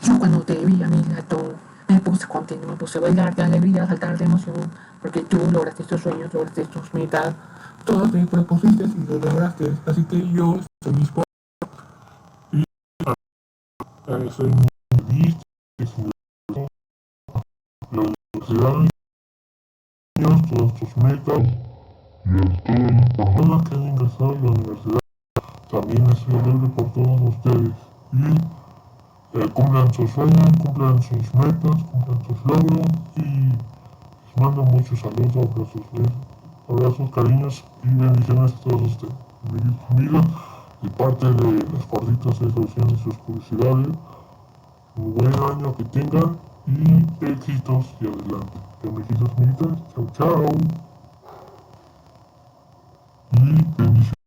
Yo cuando te vi, amigato, me puse contento, me puse a bailar de alegría, a saltar de emoción, porque tú lograste tus sueños, lograste tus metas, todo te propusiste y lo lograste, así que yo estoy dispuesto y soy muy feliz, es muy la universidad, todas tus metas y a todas las personas que han ingresado a la universidad, también estoy alegre por todos ustedes y cumplan sus sueños, cumplan sus metas, cumplan sus logros y les mando muchos saludos, abrazos, cariños y bendiciones a todos ustedes. Amigos, y parte de las gorditas de soluciones y sus publicidades, un buen año que tengan y éxitos y adelante. Amiguitos, amiguitas, chao, chao y bendiciones.